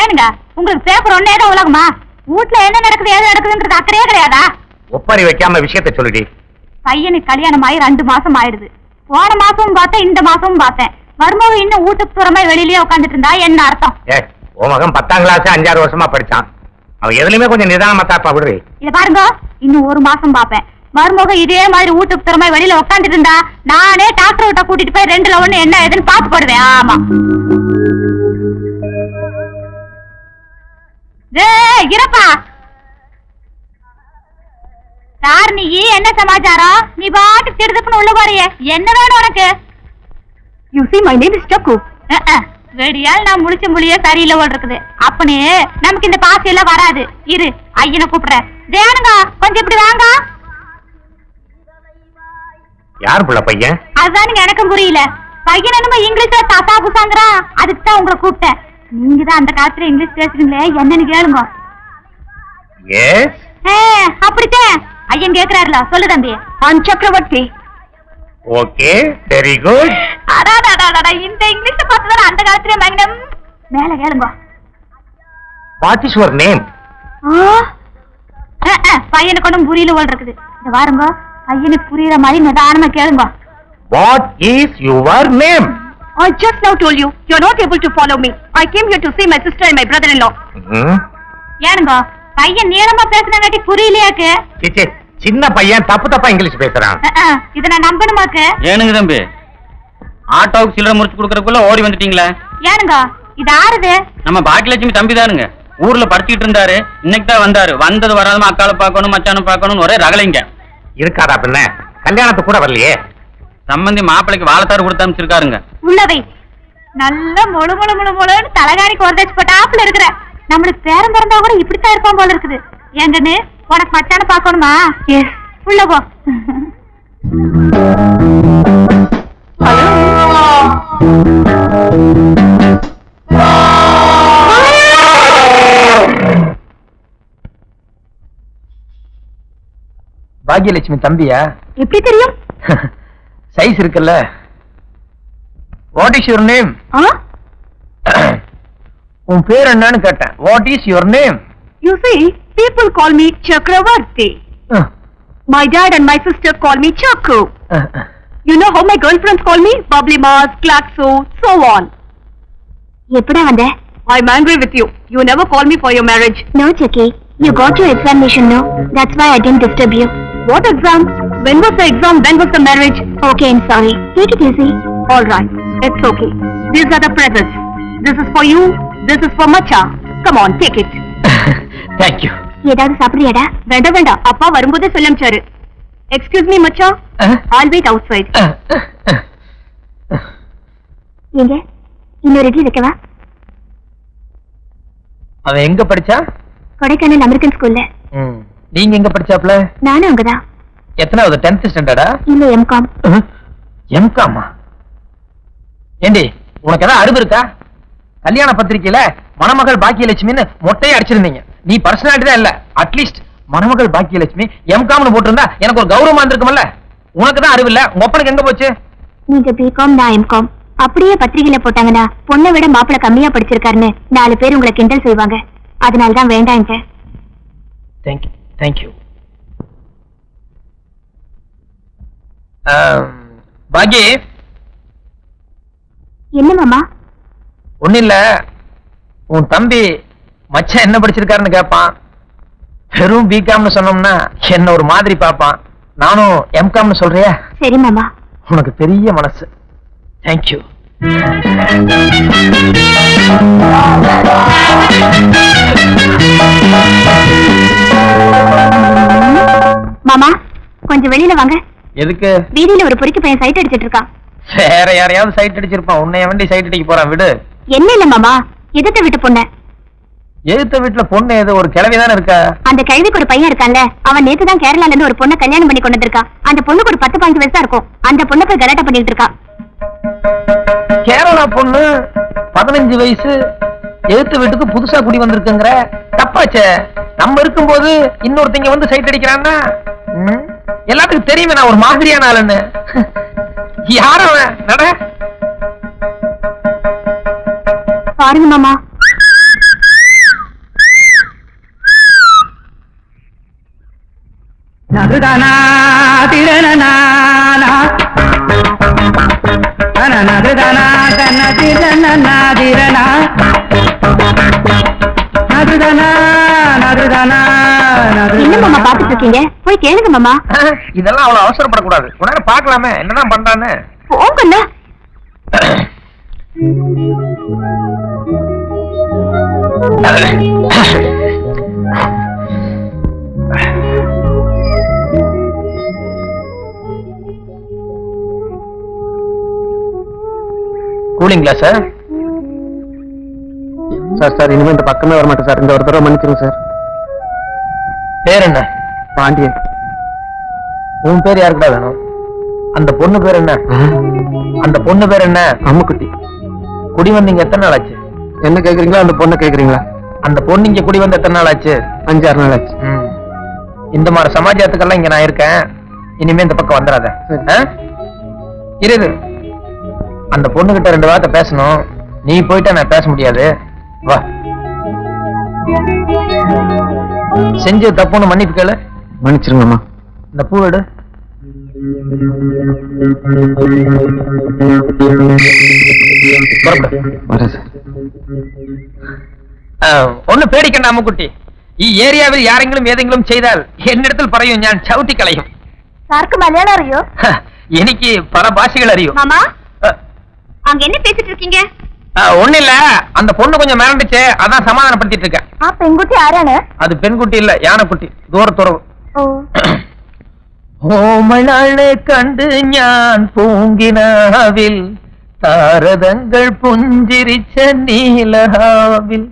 ஏனுங்க உங்களுக்கு பேப்பர் ஒன்னே தான் உலகமா? வீட்டுல என்ன நடக்குது ஏது நடக்குதுன்றது அக்கறையே கிடையாதா? ஒப்பாரி வைக்காம விஷயத்தை சொல்லுடி. பையனுக்கு கல்யாணம் ஆகி 2 மாசம் ஆயிடுது. போன மாசமும் பார்த்தேன், இந்த மாசமும் பார்த்தேன். மருமக இன்னும் வீட்டுக்கு தூரமா வெளியிலேயே உட்காந்துட்டு இருந்தா என்ன அர்த்தம்? உன் மகன் 10ஆம் கிளாஸ் 5-6 வருஷமா படிச்சான். அவன் எதுலயுமே கொஞ்சம் நிதானமா தாப்பா விடுறி. இத பாருங்க, இன்னும் 1 மாசம் பாப்பேன். மருமக இதே மாதிரி வீட்டுக்கு தூரமா வெளியில உட்காந்துட்டு இருந்தா நானே டாக்டர் கிட்ட கூட்டிட்டு போய் 2ல 1 என்ன ஏதுன்னு பாத்து போடுவேன். ஆமா இருப்பா சார். நீ என்ன சமாச்சாரம்? நீ பாட்டு திடுதுப்புன்னு உள்ள போறியே, என்ன வேணும் உனக்கு? You see, my name is Chakku. வெடியால் நான் முழிச்ச மொழியே சரியில்லை போல் இருக்குது. அப்பனே நமக்கு இந்த பாசி எல்லாம் வராது. இரு ஐயனை கூப்பிடுறேன். தேனுங்க கொஞ்சம் இப்படி வாங்க. யார் புள்ள பையன்? அதுதான் எனக்கும் புரியல. பையன் என்னமோ இங்கிலீஷ்ல தசா புசாங்கிறான். அதுக்கு தான் உங்களை கூப்பிட்டேன். நீங்க தான் அந்த காலத்துல இங்கிலீஷ் பேசுறீங்களே, என்னன்னு கேளுங்க. அப்படித்தான் ஐயன் கேக்குறாருல, சொல்லு தம்பி. சக்கரவர்த்தி. Okay, very good. இந்த இங்கிலீஷ் பார்த்தா அந்த காலத்துல மங்கனம். மேல கேளுங்க. What is your name? பையனுக்கு ஒன்றும் புரியல போல் இருக்குது. இந்த வாருங்க, பையனுக்கு புரியுற மாதிரி நிதானமா கேளுங்க. What is your name? I just now told you, you are not able to follow me. I came here to see my sister and my brother-in-law. ஏனுங்க பையன் நீளமா பேசுனங்காட்டி புரியலையாக்கு? சிச்சி, சின்ன பையன் தப்பா இங்கிலீஷ் பேசுறான். இத நான் நம்பணுமாக்கு? ஏனுங்க தம்பி, ஆட்டோவுக்கு சில்லறை முடிச்சு கொடுக்கறதுக்குள்ள ஓடி வந்துட்டீங்களே. ஏனுங்க இது ஆறுது? நம்ம பாக்கியலட்சுமி தம்பி தானுங்க. ஊர்ல படிச்சுட்டு இருந்தாரு, இன்னைக்கு தான் வந்தாரு. வந்தது வராதமா அக்கால பாக்கணும் மச்சான பாக்கணும் ஒரே ரகலைங்க. இருக்காதா பின்ன? கல்யாணத்துக்கு கூட வரலையே. சம்பந்தி மாப்பிளைக்கு வாழைத்தாறு கொடுத்து அனுப்பிச்சிருக்காருங்க. உள்ளவை நல்ல முழு முழு முழு முழுன்னு தலகாணிக்கு ஒரு தச்சு போட்டாப்புல இருக்கிற. நம்மளுக்கு பேரம் பிறந்தா கூட இப்படித்தான் இருப்பான் போல இருக்குது. ஏங்கன்னு உனக்கு மச்சான பாக்கணுமா? உள்ள போ. பாக்யலட்சுமி தம்பியா? எப்படி தெரியும்? சைஸ் இருக்குல்ல. What is your name? உன் பேர் என்னன்னு கேட்டேன். What is your name? You see, people call me Chakravarti. My dad and my sister call me Chakku. You know how my girlfriends call me? Bubbly Mars, Klaxo, so on. எப்படா வந்த? I'm angry with you. You never call me for your marriage. No, Chucky. You got your examination, no? That's why I didn't disturb you. What exam? When was the exam? When was the marriage? Okay, I'm sorry. Take it easy. All right, it's okay. These are the presents. This is for you. This is for Macha. Come on, take it. Thank you. ஏதாவது சாப்பிடுறியாடா? வேண்டாம் வேண்டாம், அப்பா வரும்போதே சொல்லம்ச்சாரு. Excuse me, Macha. I'll wait outside. எங்க இன்னொரு இட்லி வைக்கவா? அவன் எங்க படிச்சா? கொடைக்கானல் அமெரிக்கன் ஸ்கூல்ல. நீங்க எங்க படிச்சாப்ல? நானும் அங்கதான். எத்தனாவது? 10th ஸ்டாண்டர்டா? இல்ல எம்காம். எம்காமா? ஏண்டி உனக்கு ஏதாவது அறிவு இருக்கா? கல்யாண பத்திரிக்கையில மணமகள் பாக்கியலட்சுமின்னு மொட்டையை அடிச்சிருந்தீங்க. நீ பர்சனாலிட்டி தான் இல்ல. அட்லீஸ்ட் மணமகள் பாக்கியலட்சுமி எம்காம்னு போட்டிருந்தா எனக்கு ஒரு கௌரவமா இருந்திருக்கும்ல. உனக்கு தான் அறிவு இல்ல. உங்க ஒப்பனுக்கு எங்க போச்சு? நீங்க பிகாம், நான் எம்காம். அப்படியே பத்திரிகையில போட்டாங்கன்னா பொண்ணை விட மாப்பிள்ள கம்மியா படிச்சிருக்காருன்னு 4 பேர் உங்களை கிண்டல் செய்வாங்க. அதனாலதான் வேண்டாங்க. Thank you. பாக்கி என்ன மாமா? ஒண்ணு இல்ல. உன் தம்பி மச்சான் என்ன படிச்சிருக்காருன்னு கேட்பான். வெறும் பிகாம்னு சொன்னோம்னா என்ன ஒரு மாதிரி பாப்பான். நானும் எம்காம்னு சொல்றியா? சரி மாமா. உனக்கு பெரிய மனசு. தேங்க்யூ. மாமா கொஞ்சம் வெளியில வாங்க. எதுக்கு? வீதியில ஒரு பொறுக்கி பையன் சைட் அடிச்சிட்டு இருக்கான். வேற யாரையாவது சைட் அடிச்சிருப்பான். உன்னைய வண்டி சைட் அடிக்க போறான். விடு. என்ன இல்ல மாமா, எதிர்த்த வீட்டு பொண்ணு. எதிர்த்த வீட்டுல பொண்ணு எது? ஒரு கிழவிதானே இருக்கா? அந்த கிழவிக்கு ஒரு பையன் இருக்கான்ல, அவன் நேத்து தான் கேரளால இருந்து ஒரு பொண்ணை கல்யாணம் பண்ணி கொண்டு வந்திருக்கான். அந்த பொண்ணுக்கு ஒரு 10-15 வயசு தான் இருக்கும். அந்த பொண்ணு போய் கலாட்டா பண்ணிட்டு இருக்கா. கேரளா பொண்ணு 15 வயசு எதிர்த்த வீட்டுக்கு புதுசா குடி வந்திருக்குங்கிற? தப்பாச்சே. நம்ம இருக்கும்போது இன்னொருத்தங்க வந்து சைட் அடிக்கிறான்னா எல்லாத்துக்கும் தெரியுமே நான் ஒரு மாதிரியான ஆளுன்னு. யார் அவன்? நட பாருங்க மாமா. நதுதானா திரணனா நதுதானா தன திரணனா திரணா நதுதானா நதுதானா என்ன மாமா பாத்துட்டு இருக்கீங்க? போய் கேளுங்க மாமா. இதெல்லாம் அவ்வளவு அவசரப்படக்கூடாது. உடனே பாக்கலாமே என்னதான் பண்றான்னு. போங்கண்ணா. Cooling glass sir. சார் இனிமே இந்த பக்கமே வர மாட்டேன் சார். இந்த ஒரு தடவை மன்னிச்சிருங்க சார். பேர் என்ன? பாண்டியன். உன் பேர் யாருக்குடா வேணும்? அந்த பொண்ணு பேர் என்ன? அந்த பொண்ணு பேர் என்ன? அம்முக்குட்டி. குடி வந்தீங்க எத்தனை நாள் ஆச்சு? என்ன கேக்குறீங்களா அந்த பொண்ணு கேக்குறீங்களா? அந்த பொண்ணு இங்க குடி வந்து எத்தனை நாள் ஆச்சு? 5-6 நாள் ஆச்சு. இந்த மாதிரி சமாஜத்துக்கெல்லாம் இங்க நான் இருக்கேன். இனிமே இந்த பக்கம் வந்துடாத. இரு. அந்த பொண்ணு கிட்ட 2 வார்த்தை பேசணும். நீ போயிட்டா நான் பேச முடியாது. வா. செஞ்ச தப்புன்னு மன்னிப்பு கேளு. மன்னிச்சிருங்கம்மா. இந்த பூ எடு. ஒண்ணு பேடிக்கண்ட அம்முக்குட்டி. ஏரியாவில் யாரெങ്കിലും ஏதெങ്കിലും ചെയ്താൽ എന്നിടത്തിൽ പറയൂ ഞാൻ ചവിട്ടി കളയും. சாருக்கு மலையாளம் அறியோ? എനിക്ക് பல பாஷைகள் அறியும். மாமா அங்க என்ன பேசிட்டு இருக்கீங்க? ஒண்ணு இல்ல, அந்த பொண்ணு கொஞ்சம் மிரண்டுச்சு, அதான் சமாதானப்படுத்திட்டு இருக்கேன். பெண்குட்டி ஆரானு? அது பெண்குட்டி இல்ல, யானைக்குட்டி. தூரத்துறவு. ஓ ഓമളാളെ കണ്ട് ഞാൻ പൂങ്കിനാവിൽ താരതങ്ങൾ പുഞ്ചിരിച്ച നീലഹാവിൽ